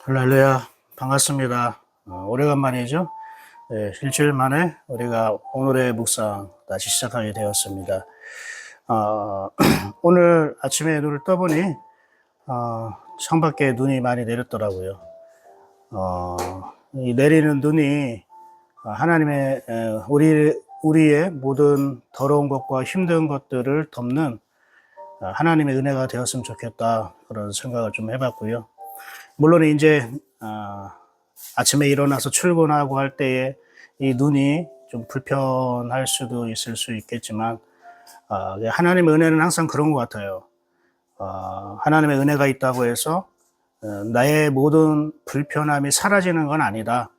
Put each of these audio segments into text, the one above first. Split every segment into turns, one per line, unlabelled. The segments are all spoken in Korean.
할렐루야, 반갑습니다. 오래간만이죠? 네, 일주일 만에 우리가 오늘의 묵상 다시 시작하게 되었습니다. 오늘 아침에 눈을 떠보니 창밖에 눈이 많이 내렸더라고요. 이 내리는 눈이 하나님의 우리의 모든 더러운 것과 힘든 것들을 덮는 하나님의 은혜가 되었으면 좋겠다, 그런 생각을 좀 해봤고요. 물론 이제 아침에 일어나서 출근하고 할 때에 이 눈이 좀 불편할 수도 있을 수 있겠지만 하나님의 은혜는 항상 그런 것 같아요. 하나님의 은혜가 있다고 해서 나의 모든 불편함이 사라지는 건 아니다.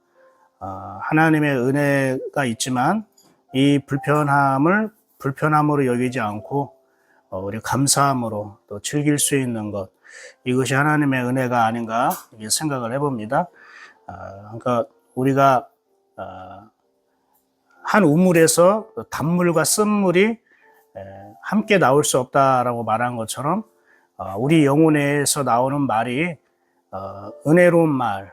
하나님의 은혜가 있지만 이 불편함을 불편함으로 여기지 않고 우리 감사함으로 또 즐길 수 있는 것, 이것이 하나님의 은혜가 아닌가 생각을 해봅니다. 그러니까 우리가 한 우물에서 단물과 쓴물이 함께 나올 수 없다라고 말한 것처럼 우리 영혼에서 나오는 말이 은혜로운 말,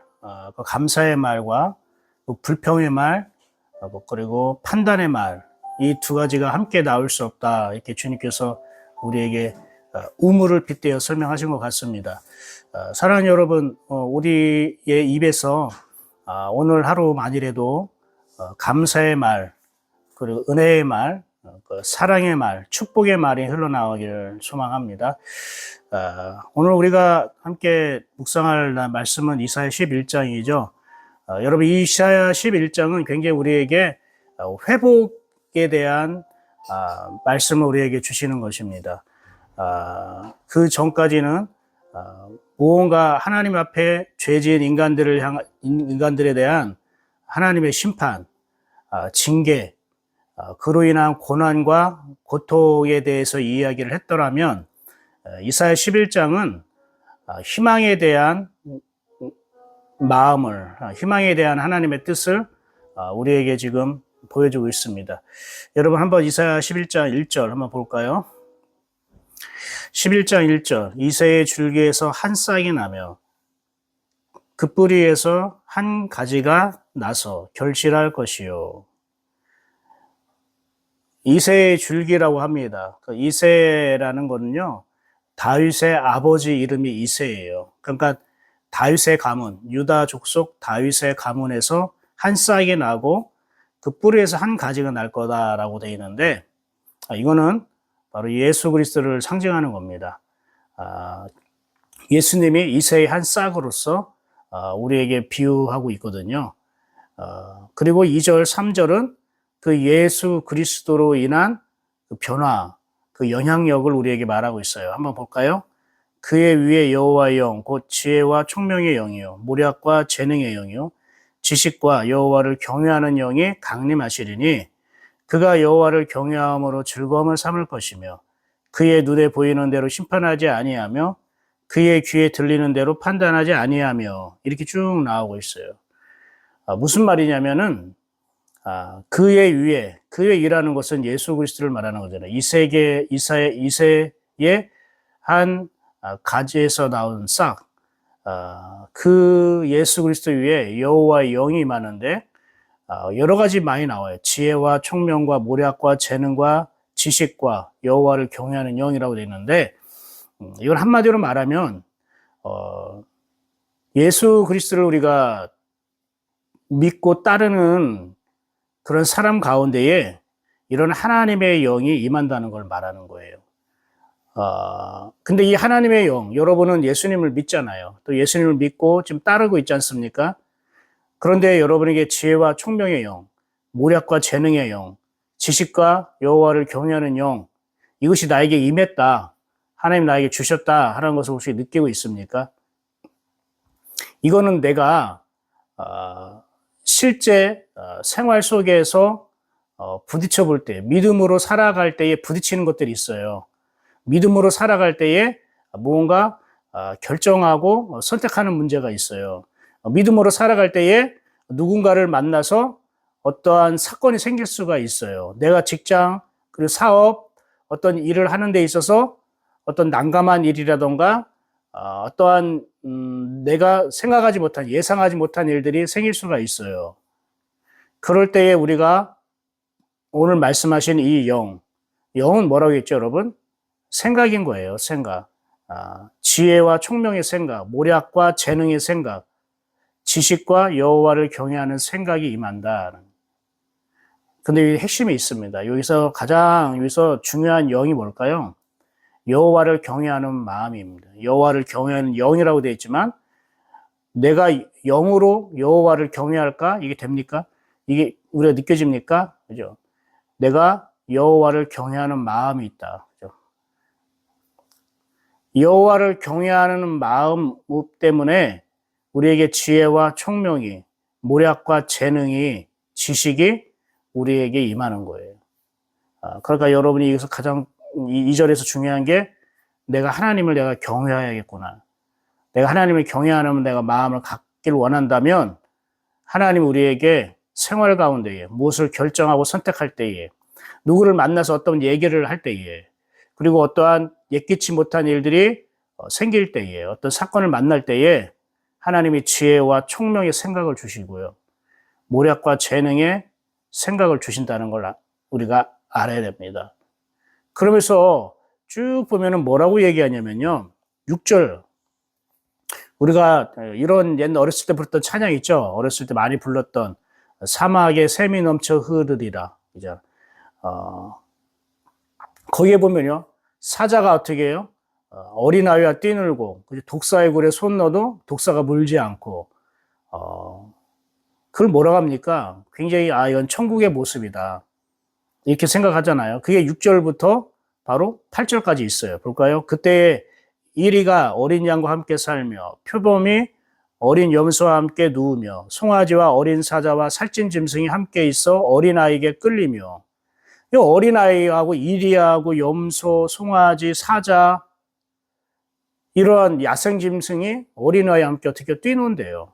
감사의 말과 불평의 말, 그리고 판단의 말, 이 두 가지가 함께 나올 수 없다, 이렇게 주님께서 우리에게 우물을 빗대어 설명하신 것 같습니다. 사랑하는 여러분, 우리의 입에서 오늘 하루만이라도 감사의 말, 그리고 은혜의 말, 사랑의 말, 축복의 말이 흘러나오기를 소망합니다. 오늘 우리가 함께 묵상할 말씀은 이사야 11장이죠. 여러분, 이 이사야 11장은 굉장히 우리에게 회복에 대한 말씀을 우리에게 주시는 것입니다. 그 전까지는 무언가 하나님 앞에 죄 지은 인간들에 대한 하나님의 심판, 징계, 그로 인한 고난과 고통에 대해서 이야기를 했더라면 이사야 11장은 희망에 대한 마음을, 희망에 대한 하나님의 뜻을 우리에게 지금 보여주고 있습니다. 여러분, 한번 이사야 11장 1절 한번 볼까요? 11장 1절, 이새의 줄기에서 한 싹이 나며 그 뿌리에서 한 가지가 나서 결실할 것이요. 이새의 줄기라고 합니다. 그 이새라는 거는요, 다윗의 아버지 이름이 이새예요. 그러니까 다윗의 가문, 유다 족속 다윗의 가문에서 한 싹이 나고 그 뿌리에서 한 가지가 날 거다라고 되어 있는데, 이거는 바로 예수 그리스도를 상징하는 겁니다. 예수님이 이새의 한 싹으로서 우리에게 비유하고 있거든요. 그리고 2절, 3절은 그 예수 그리스도로 인한 그 변화, 그 영향력을 우리에게 말하고 있어요. 한번 볼까요? 그의 위에 여호와의 영, 곧 지혜와 총명의 영이요, 모략과 재능의 영이요, 지식과 여호와를 경외하는 영이 강림하시리니 그가 여호와를 경외함으로 즐거움을 삼을 것이며 그의 눈에 보이는 대로 심판하지 아니하며 그의 귀에 들리는 대로 판단하지 아니하며, 이렇게 쭉 나오고 있어요. 무슨 말이냐면은 그의 위에, 그의 이라는 것은 예수 그리스도를 말하는 거잖아요. 이새의 한 가지에서 나온 싹, 그 예수 그리스도 위에 여호와의 영이 임하는데 여러 가지 많이 나와요. 지혜와 총명과 모략과 재능과 지식과 여호와를 경외하는 영이라고 되어 있는데, 이걸 한마디로 말하면 예수 그리스도를 우리가 믿고 따르는 그런 사람 가운데에 이런 하나님의 영이 임한다는 걸 말하는 거예요. 근데 이 하나님의 영, 여러분은 예수님을 믿잖아요. 또 예수님을 믿고 지금 따르고 있지 않습니까? 그런데 여러분에게 지혜와 총명의 영, 모략과 재능의 영, 지식과 여호와를 경외하는 영, 이것이 나에게 임했다, 하나님 나에게 주셨다 하는 것을 혹시 느끼고 있습니까? 이거는 내가 실제 생활 속에서 부딪혀 볼 때, 믿음으로 살아갈 때에 부딪히는 것들이 있어요. 믿음으로 살아갈 때에 무언가 결정하고 선택하는 문제가 있어요. 믿음으로 살아갈 때에 누군가를 만나서 어떠한 사건이 생길 수가 있어요. 내가 직장, 그리고 사업, 어떤 일을 하는 데 있어서 어떤 난감한 일이라던가 어떠한 내가 생각하지 못한, 예상하지 못한 일들이 생길 수가 있어요. 그럴 때에 우리가 오늘 말씀하신 이 영은 뭐라고 했죠, 여러분? 생각인 거예요, 생각. 지혜와 총명의 생각, 모략과 재능의 생각, 지식과 여호와를 경외하는 생각이 임한다. 근데 이 핵심이 있습니다. 여기서 중요한 영이 뭘까요? 여호와를 경외하는 마음입니다. 여호와를 경외하는 영이라고 되어 있지만 내가 영으로 여호와를 경외할까? 이게 됩니까? 이게 우리가 느껴집니까? 그죠? 내가 여호와를 경외하는 마음이 있다. 그죠? 여호와를 경외하는 마음 때문에 우리에게 지혜와 총명이, 모략과 재능이, 지식이 우리에게 임하는 거예요. 그러니까 여러분이 여기서 가장 이 절에서 중요한 게 내가 하나님을 내가 경외해야겠구나. 내가 하나님을 경외하는 내가 마음을 갖길 원한다면 하나님 우리에게 생활 가운데에 무엇을 결정하고 선택할 때에 누구를 만나서 어떤 얘기를 할 때에 그리고 어떠한 예기치 못한 일들이 생길 때에 어떤 사건을 만날 때에 하나님이 지혜와 총명의 생각을 주시고요. 모략과 재능의 생각을 주신다는 걸 우리가 알아야 됩니다. 그러면서 쭉 보면은 뭐라고 얘기하냐면요. 6절. 우리가 이런 옛날 어렸을 때 불렀던 찬양 있죠? 어렸을 때 많이 불렀던 사막에 샘이 넘쳐 흐르리라. 그죠? 거기에 보면요. 사자가 어떻게 해요? 어린아이와 뛰놀고 독사의 굴에 손 넣어도 독사가 물지 않고 그걸 뭐라고 합니까? 굉장히 이건 천국의 모습이다. 이렇게 생각하잖아요. 그게 6절부터 바로 8절까지 있어요. 볼까요? 그때 이리가 어린 양과 함께 살며 표범이 어린 염소와 함께 누우며 송아지와 어린 사자와 살찐 짐승이 함께 있어 어린아이에게 끌리며 이 어린아이하고 이리하고 염소, 송아지, 사자 이러한 야생 짐승이 어린아이와 함께 어떻게 뛰는데요.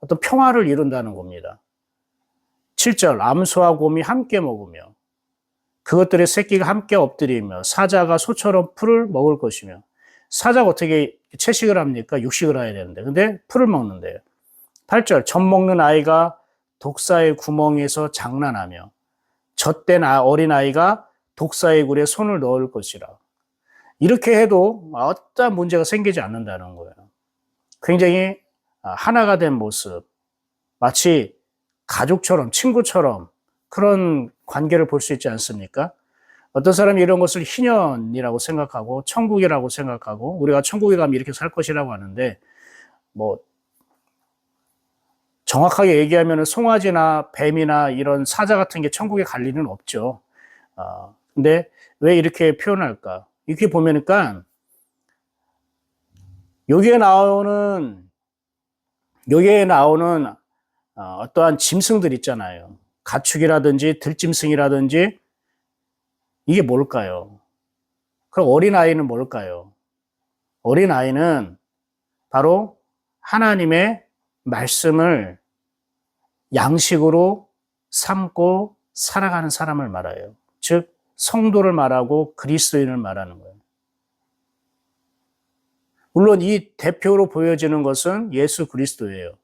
어떤 평화를 이룬다는 겁니다. 7절 암소와 곰이 함께 먹으며 그것들의 새끼가 함께 엎드리며 사자가 소처럼 풀을 먹을 것이며 사자가 어떻게 채식을 합니까? 육식을 해야 되는데 근데 풀을 먹는데요. 8절 젖 먹는 아이가 독사의 구멍에서 장난하며 젖된 어린아이가 독사의 굴에 손을 넣을 것이라. 이렇게 해도 어떤 문제가 생기지 않는다는 거예요. 굉장히 하나가 된 모습, 마치 가족처럼 친구처럼 그런 관계를 볼 수 있지 않습니까? 어떤 사람이 이런 것을 희년이라고 생각하고 천국이라고 생각하고 우리가 천국에 가면 이렇게 살 것이라고 하는데 뭐 정확하게 얘기하면 송아지나 뱀이나 이런 사자 같은 게 천국에 갈 일은 없죠. 근데 왜 이렇게 표현할까? 이렇게 보면은 여기에 나오는 어떠한 짐승들 있잖아요. 가축이라든지 들짐승이라든지 이게 뭘까요? 그럼 어린아이는 뭘까요? 어린아이는 바로 하나님의 말씀을 양식으로 삼고 살아가는 사람을 말해요. 즉 성도를 말하고 그리스도인을 말하는 거예요. 물론 이 대표로 보여지는 것은 예수 그리스도예요.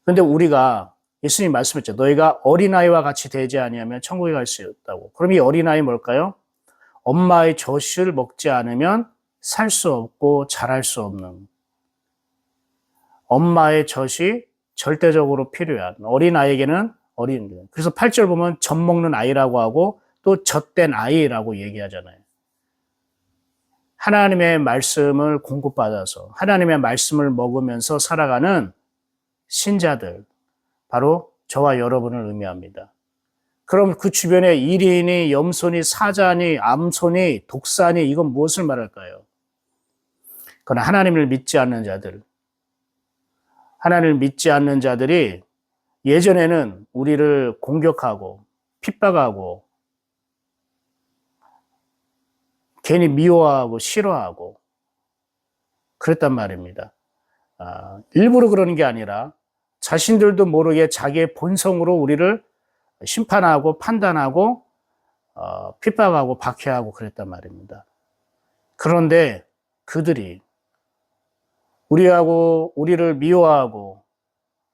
그런데 우리가 예수님 말씀했죠. 너희가 어린아이와 같이 되지 아니하면 천국에 갈 수 없다고. 그럼 이 어린아이 뭘까요? 엄마의 젖을 먹지 않으면 살 수 없고 자랄 수 없는 엄마의 젖이 절대적으로 필요한 어린아이에게는 그래서 8절 보면 젖 먹는 아이라고 하고 또 젖된 아이라고 얘기하잖아요. 하나님의 말씀을 공급받아서 하나님의 말씀을 먹으면서 살아가는 신자들, 바로 저와 여러분을 의미합니다. 그럼 그 주변에 이리니, 염소니, 사자니, 암소니, 독사니 이건 무엇을 말할까요? 그건 하나님을 믿지 않는 자들. 하나님을 믿지 않는 자들이 예전에는 우리를 공격하고 핍박하고 괜히 미워하고 싫어하고 그랬단 말입니다. 일부러 그러는 게 아니라 자신들도 모르게 자기의 본성으로 우리를 심판하고 판단하고 핍박하고 박해하고 그랬단 말입니다. 그런데 그들이 우리를 미워하고,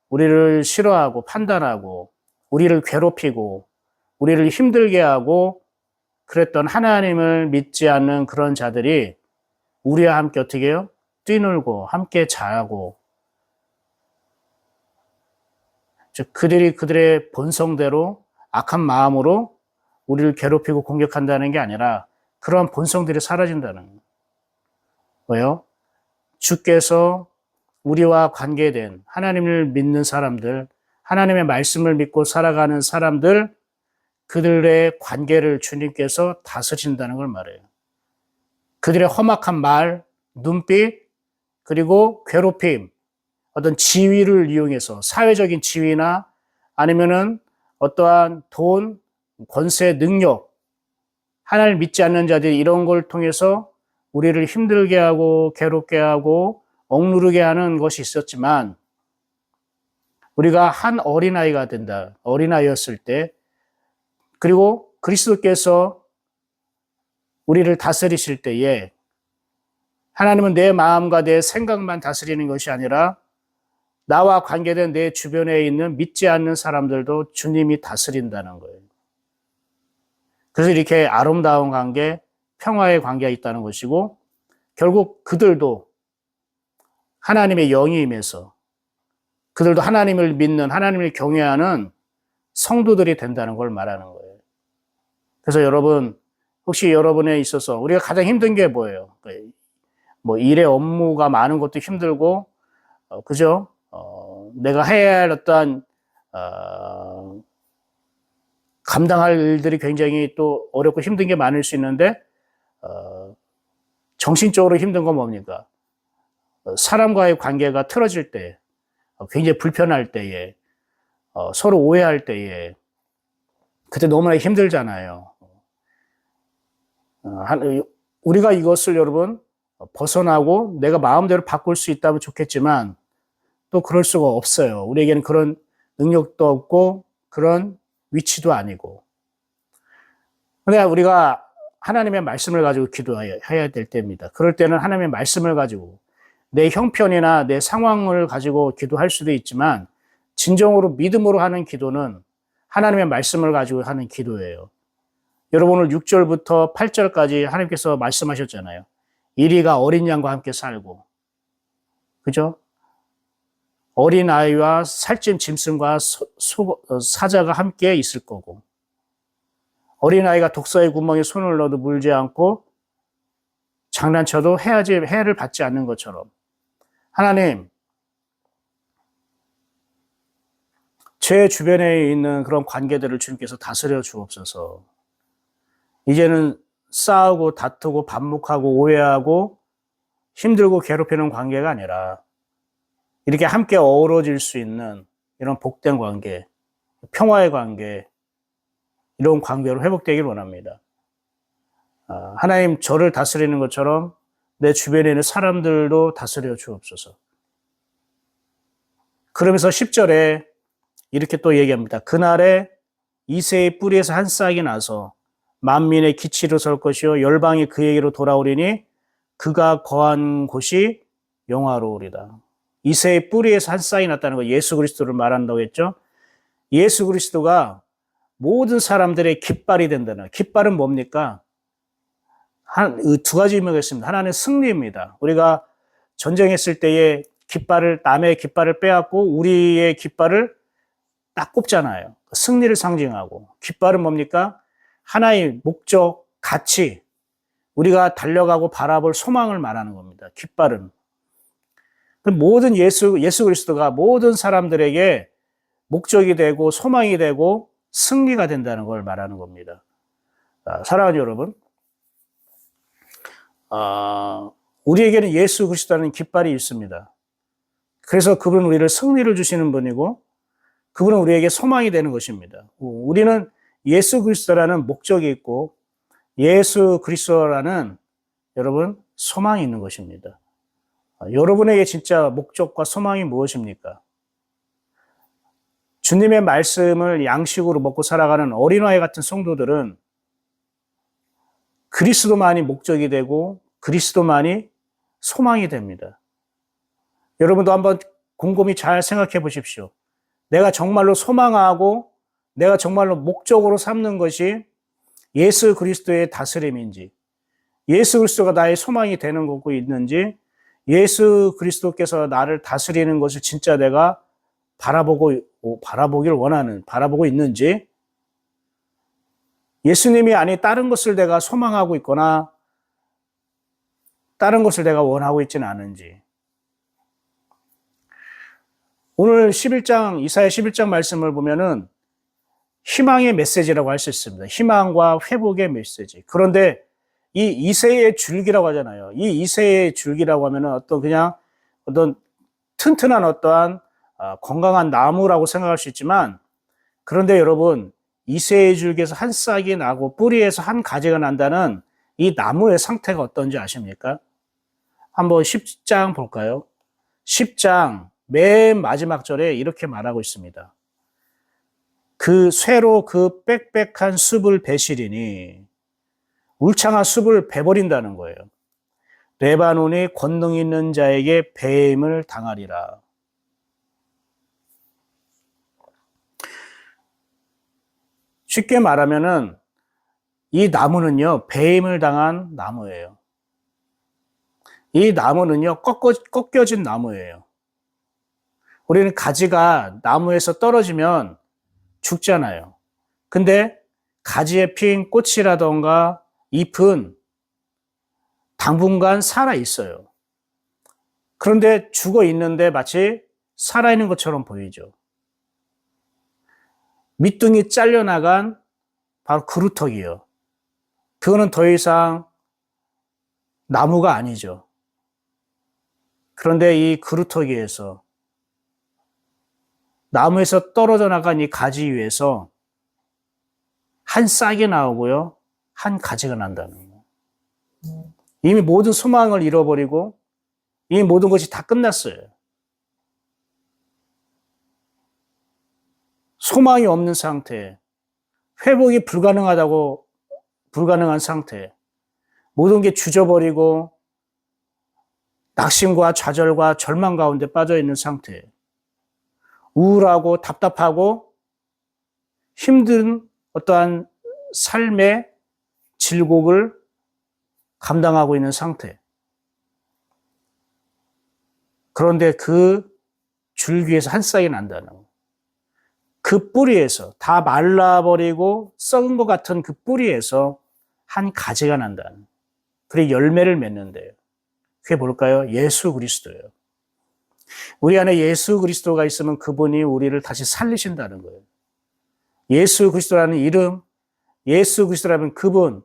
우리를 싫어하고, 판단하고, 우리를 괴롭히고, 우리를 힘들게 하고, 그랬던 하나님을 믿지 않는 그런 자들이 우리와 함께 어떻게 해요? 뛰놀고, 함께 자고, 즉, 그들의 본성대로 악한 마음으로 우리를 괴롭히고 공격한다는 게 아니라 그런 본성들이 사라진다는 거예요. 왜요? 주께서 우리와 관계된 하나님을 믿는 사람들, 하나님의 말씀을 믿고 살아가는 사람들, 그들의 관계를 주님께서 다스린다는 걸 말해요. 그들의 험악한 말, 눈빛, 그리고 괴롭힘, 어떤 지위를 이용해서 사회적인 지위나 아니면은 어떠한 돈, 권세, 능력, 하나님을 믿지 않는 자들이 이런 걸 통해서 우리를 힘들게 하고 괴롭게 하고 억누르게 하는 것이 있었지만 우리가 한 어린아이가 된다. 어린아이였을 때 그리고 그리스도께서 우리를 다스리실 때에 하나님은 내 마음과 내 생각만 다스리는 것이 아니라 나와 관계된 내 주변에 있는 믿지 않는 사람들도 주님이 다스린다는 거예요. 그래서 이렇게 아름다운 관계, 평화의 관계가 있다는 것이고 결국 그들도 하나님의 영이 임해서 그들도 하나님을 믿는 하나님을 경외하는 성도들이 된다는 걸 말하는 거예요. 그래서 여러분 혹시 여러분에 있어서 우리가 가장 힘든 게 뭐예요? 뭐 일의 업무가 많은 것도 힘들고 그죠? 내가 해야 할 어떠한 감당할 일들이 굉장히 또 어렵고 힘든 게 많을 수 있는데 정신적으로 힘든 건 뭡니까? 사람과의 관계가 틀어질 때 굉장히 불편할 때에 서로 오해할 때에 그때 너무나 힘들잖아요. 우리가 이것을 여러분 벗어나고 내가 마음대로 바꿀 수 있다면 좋겠지만 또 그럴 수가 없어요. 우리에게는 그런 능력도 없고 그런 위치도 아니고. 근데 우리가 하나님의 말씀을 가지고 기도해야 될 때입니다. 그럴 때는 하나님의 말씀을 가지고 내 형편이나 내 상황을 가지고 기도할 수도 있지만 진정으로 믿음으로 하는 기도는 하나님의 말씀을 가지고 하는 기도예요. 여러분 오늘 6절부터 8절까지 하나님께서 말씀하셨잖아요. 이리가 어린 양과 함께 살고 그죠? 어린 아이와 살찐 짐승과 사자가 함께 있을 거고 어린 아이가 독사의 구멍에 손을 넣어도 물지 않고 장난쳐도 해를 받지 않는 것처럼 하나님 제 주변에 있는 그런 관계들을 주님께서 다스려 주옵소서. 이제는 싸우고 다투고 반목하고 오해하고 힘들고 괴롭히는 관계가 아니라 이렇게 함께 어우러질 수 있는 이런 복된 관계, 평화의 관계, 이런 관계로 회복되길 원합니다. 하나님 저를 다스리는 것처럼 내 주변에 있는 사람들도 다스려 주옵소서. 그러면서 10절에 이렇게 또 얘기합니다. 그날에 이새의 뿌리에서 한 싹이 나서 만민의 기치로 설 것이요 열방이 그에게로 돌아오리니 그가 거한 곳이 영화로우리다. 이새의 뿌리에서 한 싹이 났다는 거 예수 그리스도를 말한다고 했죠. 예수 그리스도가 모든 사람들의 깃발이 된다는 깃발은 뭡니까? 두 가지 의미가 있습니다. 하나는 승리입니다. 우리가 전쟁했을 때에 남의 깃발을 빼앗고 우리의 깃발을 딱 꼽잖아요. 승리를 상징하고 깃발은 뭡니까? 하나의 목적, 가치, 우리가 달려가고 바라볼 소망을 말하는 겁니다. 깃발은. 모든 예수 그리스도가 모든 사람들에게 목적이 되고 소망이 되고 승리가 된다는 걸 말하는 겁니다. 사랑하는 여러분, 우리에게는 예수 그리스도라는 깃발이 있습니다. 그래서 그분은 우리를 승리를 주시는 분이고 그분은 우리에게 소망이 되는 것입니다. 우리는 예수 그리스도라는 목적이 있고 예수 그리스도라는 여러분 소망이 있는 것입니다. 여러분에게 진짜 목적과 소망이 무엇입니까? 주님의 말씀을 양식으로 먹고 살아가는 어린아이 같은 성도들은 그리스도만이 목적이 되고 그리스도만이 소망이 됩니다. 여러분도 한번 곰곰이 잘 생각해 보십시오. 내가 정말로 소망하고 내가 정말로 목적으로 삼는 것이 예수 그리스도의 다스림인지, 예수 그리스도가 나의 소망이 되는 거고 있는지, 예수 그리스도께서 나를 다스리는 것을 진짜 내가 바라보길 원하는, 바라보고 있는지, 예수님이 아닌 다른 것을 내가 소망하고 있거나 다른 것을 내가 원하고 있지는 않은지. 오늘 11장, 이사야 11장 말씀을 보면은 희망의 메시지라고 할 수 있습니다. 희망과 회복의 메시지. 그런데 이 이새의 줄기라고 하잖아요. 이 이새의 줄기라고 하면은 어떤 튼튼한 어떠한 건강한 나무라고 생각할 수 있지만, 그런데 여러분, 이새의 줄기에서 한 싹이 나고 뿌리에서 한 가지가 난다는 이 나무의 상태가 어떤지 아십니까? 한번 10장 볼까요? 10장 맨 마지막 절에 이렇게 말하고 있습니다. 그 쇠로 그 빽빽한 숲을 베시리니, 울창한 숲을 베버린다는 거예요. 레바논이 권능 있는 자에게 배임을 당하리라. 쉽게 말하면은 이 나무는요, 배임을 당한 나무예요. 이 나무는요, 꺾여진 나무예요. 우리는 가지가 나무에서 떨어지면 죽잖아요. 근데 가지에 핀 꽃이라던가 잎은 당분간 살아 있어요. 그런데 죽어 있는데 마치 살아있는 것처럼 보이죠. 밑둥이 잘려나간 바로 그루터기요. 그거는 더 이상 나무가 아니죠. 그런데 이 그루터기에서, 나무에서 떨어져 나간 이 가지 위에서 한 싹이 나오고요, 한 가지가 난다는 거예요. 이미 모든 소망을 잃어버리고 이미 모든 것이 다 끝났어요. 소망이 없는 상태, 회복이 불가능한 상태, 모든 게 주저버리고 낙심과 좌절과 절망 가운데 빠져 있는 상태, 우울하고 답답하고 힘든 어떠한 삶의 질곡을 감당하고 있는 상태. 그런데 그 줄기에서 한 싹이 난다는 거예요. 그 뿌리에서, 다 말라버리고 썩은 것 같은 그 뿌리에서 한 가지가 난다는 거예요. 그리고 열매를 맺는데요. 그게 뭘까요? 예수 그리스도예요. 우리 안에 예수 그리스도가 있으면 그분이 우리를 다시 살리신다는 거예요. 예수 그리스도라는 이름, 예수 그리스도라는 그분,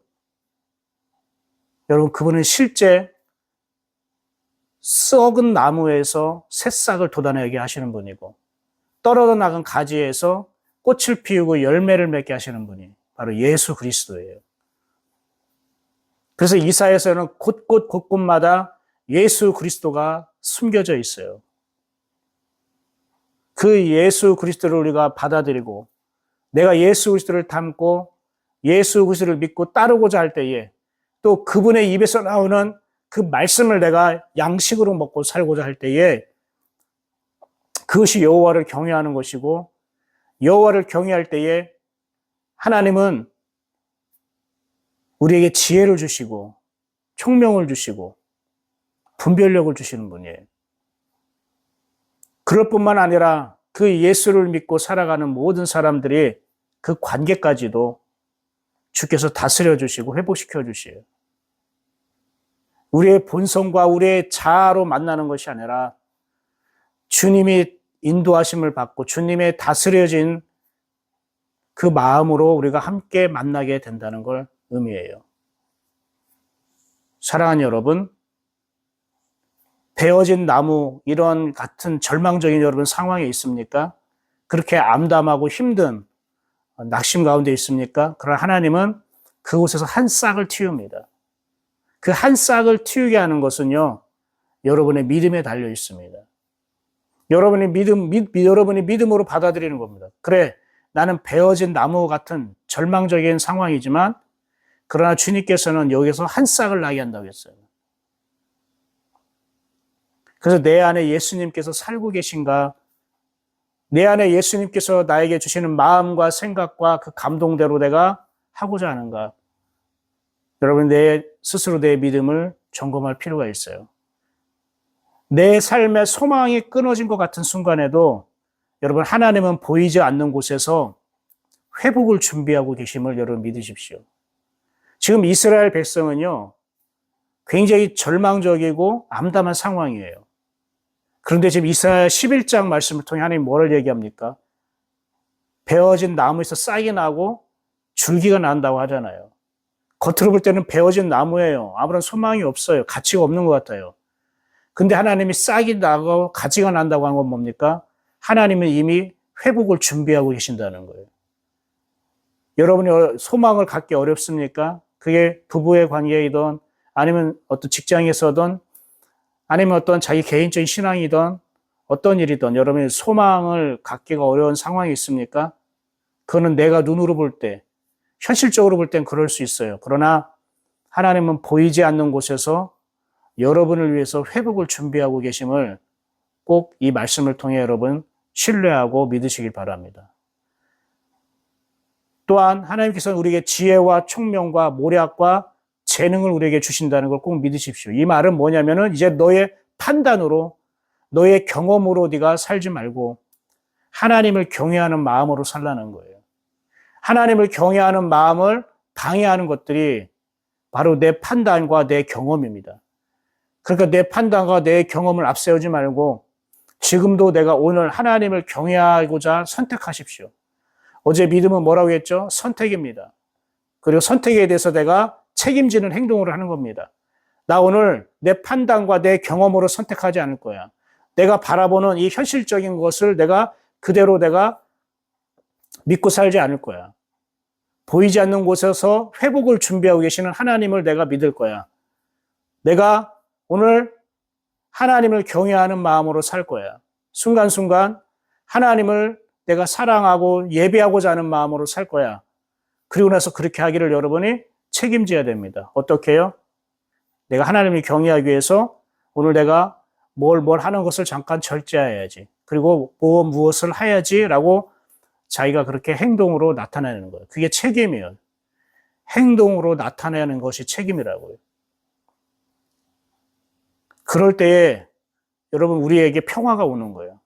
여러분, 그분은 실제 썩은 나무에서 새싹을 돋아내게 하시는 분이고, 떨어져 나간 가지에서 꽃을 피우고 열매를 맺게 하시는 분이 바로 예수 그리스도예요. 그래서 이사야서는 곳곳마다 예수 그리스도가 숨겨져 있어요. 그 예수 그리스도를 우리가 받아들이고, 내가 예수 그리스도를 닮고 예수 그리스도를 믿고 따르고자 할 때에, 또 그분의 입에서 나오는 그 말씀을 내가 양식으로 먹고 살고자 할 때에, 그것이 여호와를 경외하는 것이고, 여호와를 경외할 때에 하나님은 우리에게 지혜를 주시고 총명을 주시고 분별력을 주시는 분이에요. 그럴 뿐만 아니라 그 예수를 믿고 살아가는 모든 사람들이 그 관계까지도 주께서 다스려 주시고 회복시켜 주시요. 우리의 본성과 우리의 자아로 만나는 것이 아니라 주님이 인도하심을 받고 주님의 다스려진 그 마음으로 우리가 함께 만나게 된다는 걸 의미해요. 사랑하는 여러분, 베어진 나무, 이런 같은 절망적인 여러분 상황에 있습니까? 그렇게 암담하고 힘든 낙심 가운데 있습니까? 그러나 하나님은 그곳에서 한 싹을 틔웁니다. 그 한 싹을 틔우게 하는 것은요, 여러분의 믿음에 달려 있습니다. 여러분이 믿음으로 받아들이는 겁니다. 그래, 나는 베어진 나무 같은 절망적인 상황이지만, 그러나 주님께서는 여기서 한 싹을 나게 한다고 했어요. 그래서 내 안에 예수님께서 살고 계신가? 내 안에 예수님께서 나에게 주시는 마음과 생각과 그 감동대로 내가 하고자 하는가? 여러분, 내 스스로 내 믿음을 점검할 필요가 있어요. 내 삶의 소망이 끊어진 것 같은 순간에도 여러분, 하나님은 보이지 않는 곳에서 회복을 준비하고 계심을 여러분 믿으십시오. 지금 이스라엘 백성은요, 굉장히 절망적이고 암담한 상황이에요. 그런데 지금 이사야 11장 말씀을 통해 하나님 뭐를 얘기합니까? 베어진 나무에서 싹이 나고 줄기가 난다고 하잖아요. 겉으로 볼 때는 베어진 나무예요. 아무런 소망이 없어요. 가치가 없는 것 같아요. 근데 하나님이 싹이 나고 가지가 난다고 한 건 뭡니까? 하나님은 이미 회복을 준비하고 계신다는 거예요. 여러분이 소망을 갖기 어렵습니까? 그게 부부의 관계이든 아니면 어떤 직장에서든 아니면 어떤 자기 개인적인 신앙이든 어떤 일이든 여러분이 소망을 갖기가 어려운 상황이 있습니까? 그거는 내가 눈으로 볼 때, 현실적으로 볼 땐 그럴 수 있어요. 그러나 하나님은 보이지 않는 곳에서 여러분을 위해서 회복을 준비하고 계심을 꼭 이 말씀을 통해 여러분 신뢰하고 믿으시길 바랍니다. 또한 하나님께서는 우리에게 지혜와 총명과 모략과 재능을 우리에게 주신다는 걸 꼭 믿으십시오. 이 말은 뭐냐면은 이제 너의 판단으로, 너의 경험으로 네가 살지 말고 하나님을 경외하는 마음으로 살라는 거예요. 하나님을 경외하는 마음을 방해하는 것들이 바로 내 판단과 내 경험입니다. 그러니까 내 판단과 내 경험을 앞세우지 말고 지금도 내가 오늘 하나님을 경외하고자 선택하십시오. 어제 믿음은 뭐라고 했죠? 선택입니다. 그리고 선택에 대해서 내가 책임지는 행동을 하는 겁니다. 나 오늘 내 판단과 내 경험으로 선택하지 않을 거야. 내가 바라보는 이 현실적인 것을 내가 그대로 내가 믿고 살지 않을 거야. 보이지 않는 곳에서 회복을 준비하고 계시는 하나님을 내가 믿을 거야. 내가 오늘 하나님을 경외하는 마음으로 살 거야. 순간순간 하나님을 내가 사랑하고 예배하고자 하는 마음으로 살 거야. 그리고 나서 그렇게 하기를 여러분이 책임져야 됩니다. 어떻게 해요? 내가 하나님을 경외하기 위해서 오늘 내가 뭘 하는 것을 잠깐 절제해야지. 그리고 무엇을 해야지라고 자기가 그렇게 행동으로 나타내는 거예요. 그게 책임이에요. 행동으로 나타내는 것이 책임이라고요. 그럴 때에 여러분 우리에게 평화가 오는 거예요.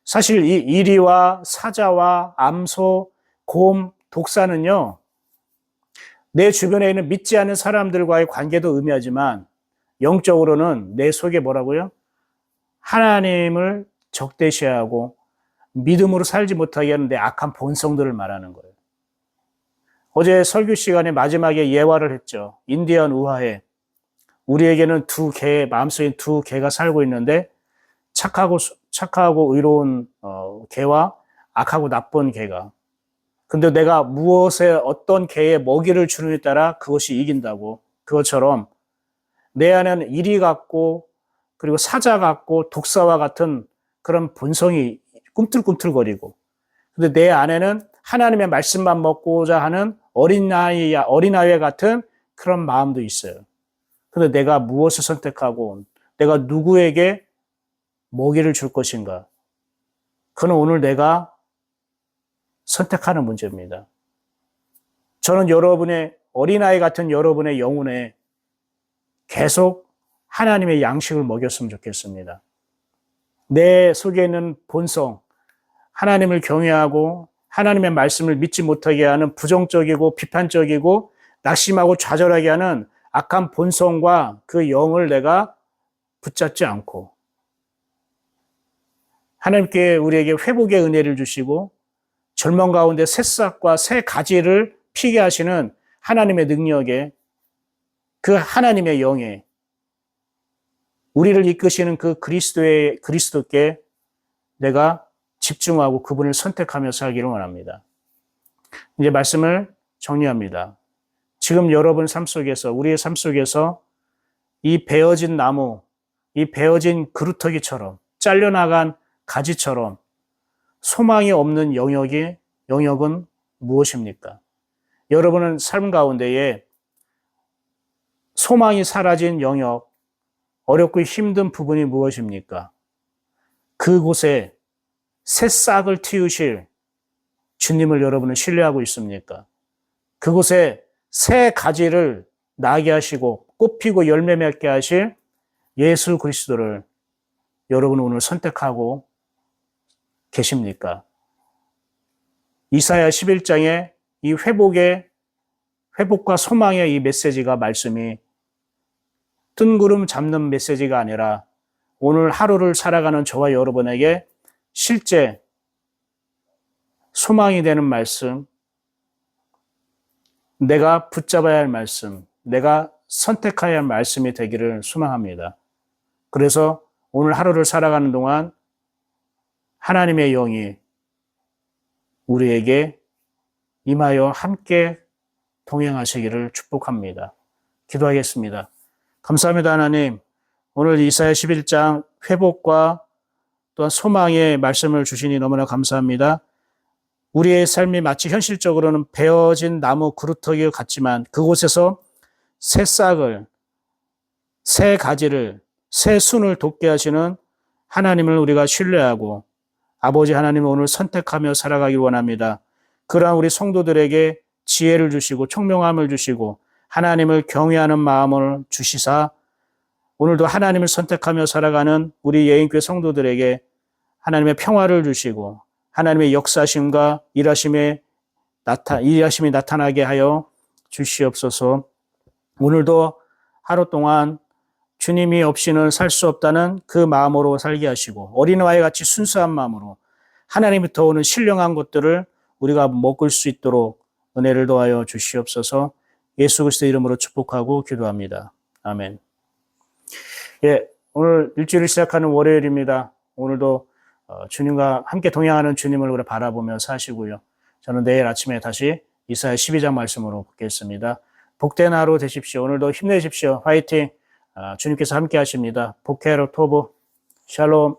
사실 이 이리와 사자와 암소, 곰, 독사는요. 내 주변에 있는 믿지 않는 사람들과의 관계도 의미하지만 영적으로는 내 속에 뭐라고요? 하나님을 적대시하고 믿음으로 살지 못하게 하는 내 악한 본성들을 말하는 거예요. 어제 설교 시간에 마지막에 예화를 했죠. 인디언 우화에 우리에게는 마음속에 두 개가 살고 있는데 착하고 의로운 개와 악하고 나쁜 개가. 근데 내가 어떤 개에 먹이를 주느냐에 따라 그것이 이긴다고. 그것처럼 내 안에는 이리 같고 그리고 사자 같고 독사와 같은 그런 본성이 꿈틀꿈틀거리고, 근데 내 안에는 하나님의 말씀만 먹고자 하는 어린아이 같은 그런 마음도 있어요. 근데 내가 무엇을 선택하고 내가 누구에게 먹이를 줄 것인가? 그건 오늘 내가 선택하는 문제입니다. 저는 어린아이 같은 여러분의 영혼에 계속 하나님의 양식을 먹였으면 좋겠습니다. 내 속에 있는 본성, 하나님을 경외하고 하나님의 말씀을 믿지 못하게 하는 부정적이고 비판적이고 낙심하고 좌절하게 하는 악한 본성과 그 영을 내가 붙잡지 않고 하나님께 우리에게 회복의 은혜를 주시고 절망 가운데 새싹과 새 가지를 피게 하시는 하나님의 능력에, 그 하나님의 영에 우리를 이끄시는 그 그리스도께 내가 집중하고 그분을 선택하며 살기를 원합니다. 이제 말씀을 정리합니다. 지금 여러분 삶 속에서, 우리의 삶 속에서 이 베어진 나무, 이 베어진 그루터기처럼 잘려나간 가지처럼 소망이 없는 영역은 무엇입니까? 여러분은 삶 가운데에 소망이 사라진 영역, 어렵고 힘든 부분이 무엇입니까? 그곳에 새싹을 틔우실 주님을 여러분은 신뢰하고 있습니까? 그곳에 새 가지를 나게 하시고 꽃피고 열매 맺게 하실 예수 그리스도를 여러분 오늘 선택하고 계십니까? 이사야 11장에 이 회복과 소망의 이 메시지가 말씀이 뜬구름 잡는 메시지가 아니라 오늘 하루를 살아가는 저와 여러분에게 실제 소망이 되는 말씀, 내가 붙잡아야 할 말씀, 내가 선택해야 할 말씀이 되기를 소망합니다. 그래서 오늘 하루를 살아가는 동안 하나님의 영이 우리에게 임하여 함께 동행하시기를 축복합니다. 기도하겠습니다. 감사합니다, 하나님. 오늘 이사야 11장 회복과 또한 소망의 말씀을 주시니 너무나 감사합니다. 우리의 삶이 마치 현실적으로는 베어진 나무 그루터기 같지만 그곳에서 새 싹을, 새 가지를, 새 순을 돋게 하시는 하나님을 우리가 신뢰하고 아버지 하나님을 오늘 선택하며 살아가기 원합니다. 그러한 우리 성도들에게 지혜를 주시고 총명함을 주시고 하나님을 경외하는 마음을 주시사 오늘도 하나님을 선택하며 살아가는 우리 예인교회 성도들에게 하나님의 평화를 주시고 하나님의 역사심과 일하심이 나타나게 하여 주시옵소서. 오늘도 하루 동안 주님이 없이는 살 수 없다는 그 마음으로 살게 하시고 어린아이와 같이 순수한 마음으로 하나님부터 오는 신령한 것들을 우리가 먹을 수 있도록 은혜를 더하여 주시옵소서. 예수 그리스도의 이름으로 축복하고 기도합니다. 아멘. 예, 오늘 일주일을 시작하는 월요일입니다. 오늘도 주님과 함께 동행하는 주님을 우리 바라보며 사시고요. 저는 내일 아침에 다시 이사야 12장 말씀으로 뵙겠습니다. 복된 하루 되십시오. 오늘도 힘내십시오. 화이팅! 주님께서 함께 하십니다. 복헤로 토브 샬롬.